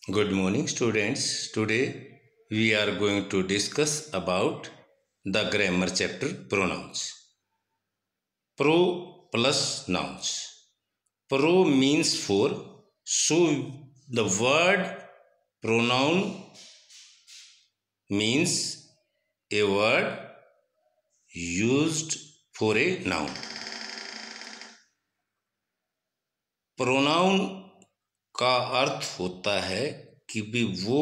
Good morning, students. Today we are going to discuss about the grammar chapter pronouns. Pro plus nouns. Pro means for, so the word pronoun means a word used for a noun. Pronoun का अर्थ होता है कि भी वो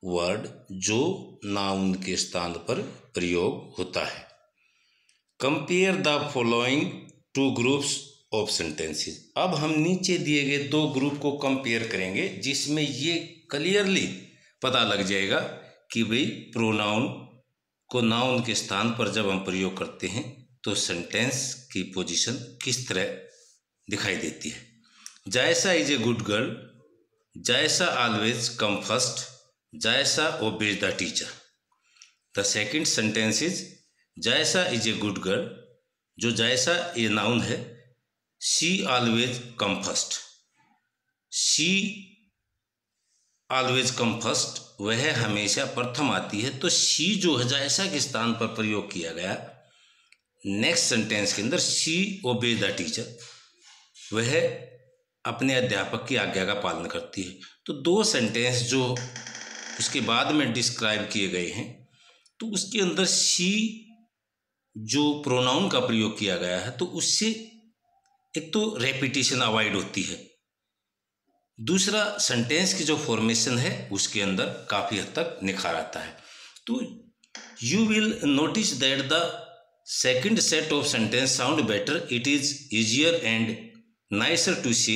word जो noun के स्थान पर प्रयोग होता है। Compare the following two groups of sentences. अब हम नीचे दिए गए दो ग्रुप को कंपेयर करेंगे जिसमें ये क्लियरली पता लग जाएगा कि भाई प्रोनाउन को नाउन के स्थान पर जब हम प्रयोग करते हैं तो सेंटेंस की पोजीशन किस तरह दिखाई देती है। Jaisa is a good girl, Jaisa always come first, Jaisa obeys the teacher. The second sentence is Jaisa is a good girl, जो जायसा ये नाउन है, she always come first, she always come first, वह हमेशा प्रथम आती है। तो शी जो है जायसा के स्थान पर प्रयोग किया गया। नेक्स्ट सेंटेंस के अंदर शी ओबेज द टीचर, वह अपने अध्यापक की आज्ञा का पालन करती है। तो दो सेंटेंस जो उसके बाद में डिस्क्राइब किए गए हैं तो उसके अंदर शी जो प्रोनाउन का प्रयोग किया गया है तो उससे एक तो रेपिटेशन अवॉइड होती है, दूसरा सेंटेंस की जो फॉर्मेशन है उसके अंदर काफ़ी हद तक निखार आता है। तो you will notice that the second set of sentence sound better, it is easier and nicer to say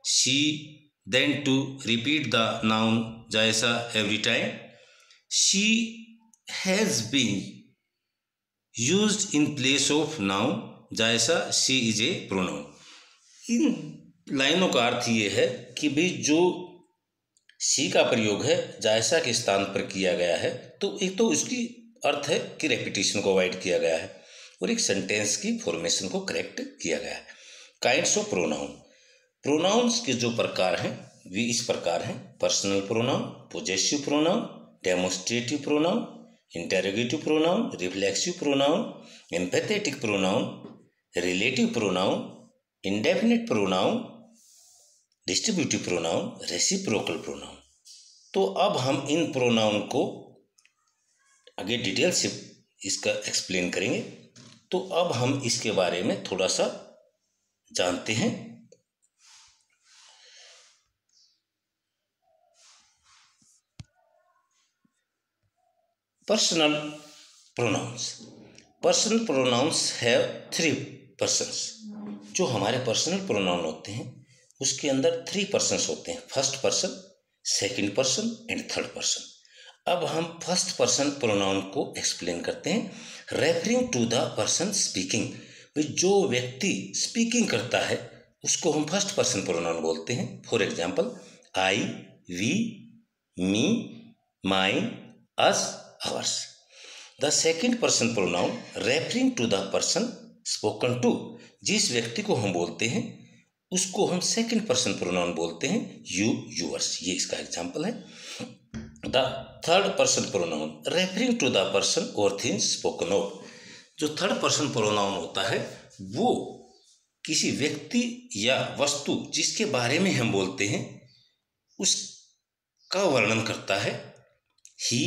she than to repeat the noun jaisa every time. She has been used in place of noun jaisa she is a pronoun. इन लाइनों का अर्थ ये है कि भाई जो she का प्रयोग है जायसा के स्थान पर किया गया है तो एक तो उसकी अर्थ है कि रेपिटेशन को अवॉइड किया गया है और एक सेंटेंस की फॉर्मेशन को करेक्ट किया गया है। Kinds of pronoun. प्रोनाउंस के जो प्रकार हैं वे इस प्रकार हैं: personal pronoun, possessive pronoun, demonstrative pronoun, interrogative pronoun, reflexive pronoun, empathetic pronoun, relative pronoun, indefinite pronoun, distributive pronoun, reciprocal pronoun. तो अब हम इन प्रोनाउन को आगे डिटेल से इसका एक्सप्लेन करेंगे। तो अब हम इसके बारे में थोड़ा सा जानते हैं। Personal pronouns. Personal pronouns have three persons. जो हमारे पर्सनल प्रोनाउन होते हैं उसके अंदर थ्री पर्सन्स होते हैं: first person, second person and third person. अब हम फर्स्ट पर्सन प्रोनाउन को एक्सप्लेन करते हैं। Referring to the person speaking, जो व्यक्ति स्पीकिंग करता है उसको हम फर्स्ट पर्सन प्रोनाउन बोलते हैं। For example I, we, me, mine, us, ours. The second person pronoun referring to the person spoken to, जिस व्यक्ति को हम बोलते हैं उसको हम सेकेंड पर्सन प्रोनाउन बोलते हैं, यू, यूअर्स। ये इसका एग्जाम्पल है। The third person pronoun referring to the person और थिंग्स स्पोकन ऑफ, जो थर्ड पर्सन प्रोनाउन होता है वो किसी व्यक्ति या वस्तु जिसके बारे में हम बोलते हैं उसका वर्णन करता है। He,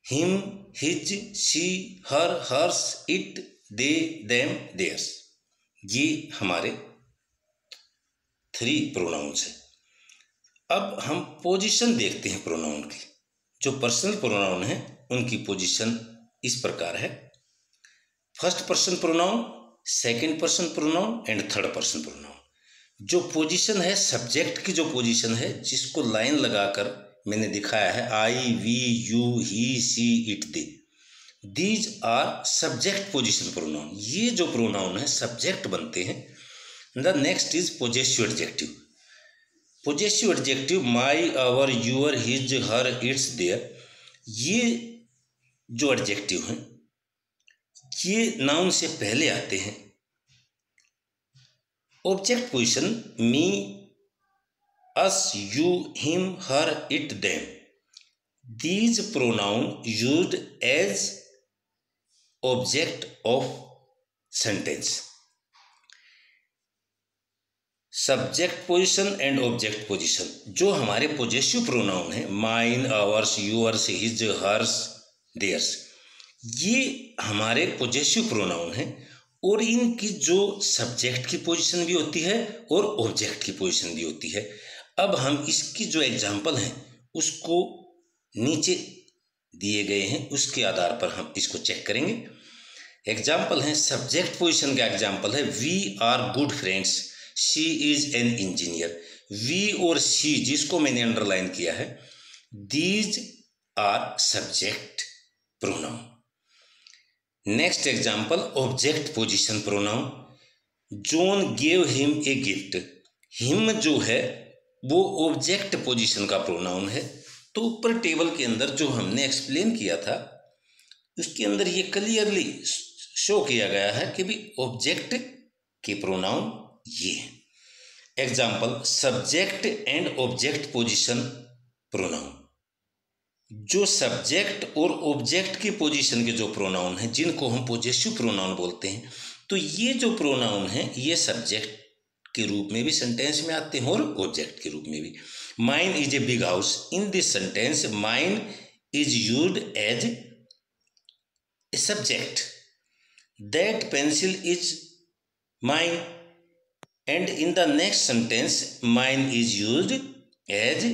him, his, she, her, hers, it, they, them, theirs. ये हमारे थ्री प्रोनाउंस हैं। अब हम पोजीशन देखते हैं प्रोनाउन की। जो पर्सनल प्रोनाउन है उनकी पोजीशन इस प्रकार है: first person pronoun, second person pronoun and third person pronoun. जो पोजीशन है सब्जेक्ट की, जो पोजीशन है जिसको लाइन लगाकर मैंने दिखाया है, I, we, you, he, she, it, they, these are subject position pronoun. ये जो प्रोनाउन है सब्जेक्ट बनते हैं। The next is possessive adjective. Possessive adjective my, our, your, his, her, its, their. ये जो एडजेक्टिव हैं ये नाउन से पहले आते हैं। Object position me, us, you, him, her, it, them. These pronouns used as object of sentence. Subject position and object position, जो हमारे पोजेसिव प्रोनाउन है, mine, ours, yours, his, hers, theirs, ये हमारे पोजेसिव प्रोनाउन हैं और इनकी जो subject की पोजीशन भी होती है और ऑब्जेक्ट की पोजीशन भी होती है। अब हम इसकी जो एग्जाम्पल हैं उसको नीचे दिए गए हैं, उसके आधार पर हम इसको चेक करेंगे। एग्जाम्पल है, सब्जेक्ट पोजीशन का एग्जाम्पल है, we are good friends, she is an engineer. We और शी जिसको मैंने अंडरलाइन किया है, these are subject pronoun. Next example, object position pronoun, John gave him a gift. Him जो है वो ऑब्जेक्ट पोजीशन का प्रोनाउन है। तो ऊपर टेबल के अंदर जो हमने एक्सप्लेन किया था उसके अंदर ये क्लियरली शो किया गया है कि भी ऑब्जेक्ट के प्रोनाउन ये है। Example, subject and object position pronoun, जो सब्जेक्ट और ऑब्जेक्ट की पोजीशन के जो प्रोनाउन हैं जिनको हम पोजेसिव प्रोनाउन बोलते हैं, तो ये जो प्रोनाउन हैं ये सब्जेक्ट के रूप में भी सेंटेंस में आते हैं और ऑब्जेक्ट के रूप में भी। Mine is a big house, in this sentence mine is used as a subject. That pencil is mine, and in the next sentence mine is used as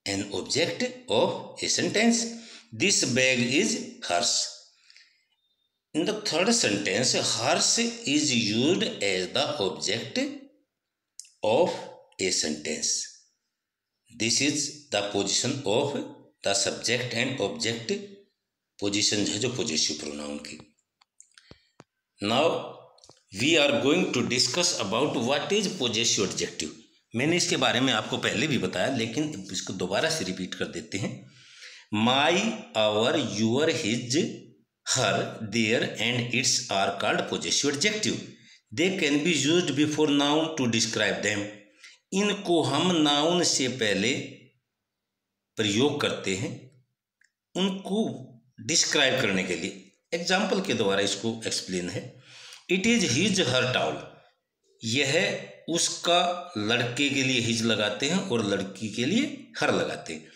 an object of a sentence. This bag is hers. In the third sentence, hers is used as the object of a sentence. This is the position of the subject and object position है जो possessive pronoun की। Now we are going to discuss about what is possessive adjective. मैंने इसके बारे में आपको पहले भी बताया लेकिन इसको दोबारा से रिपीट कर देते हैं। My, our, your, his, her, their and its are called possessive adjective. They can be used before noun to describe them. इनको हम नाउन से पहले प्रयोग करते हैं उनको डिस्क्राइब करने के लिए। एग्जाम्पल के द्वारा इसको एक्सप्लेन है। इट इज हिज हर टाउल, यह उसका, लड़के के लिए हिज लगाते हैं और लड़की के लिए हर लगाते हैं।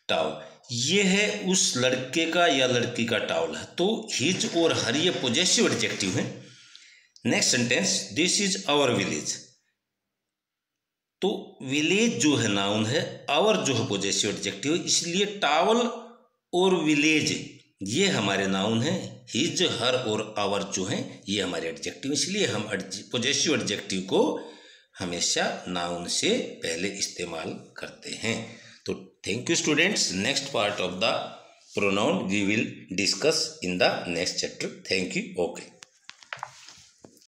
टाउल, यह है उस लड़के का या लड़की का टाउल है। तो हिज और हर ये पोजेसिव एडजेक्टिव है। Next sentence, this is our village, तो विलेज जो है नाउन है, आवर जो है पोजेसिव एडजेक्टिव है, इसलिए टावल और विलेज ये हमारे नाउन हैं। हिज, हर और आवर जो हैं ये हमारे एडजेक्टिव, इसलिए हम पोजेसिव एडजेक्टिव को हमेशा नाउन से पहले इस्तेमाल करते हैं। तो thank you students. Next part of the pronoun we will discuss in the next chapter. Thank you. Okay.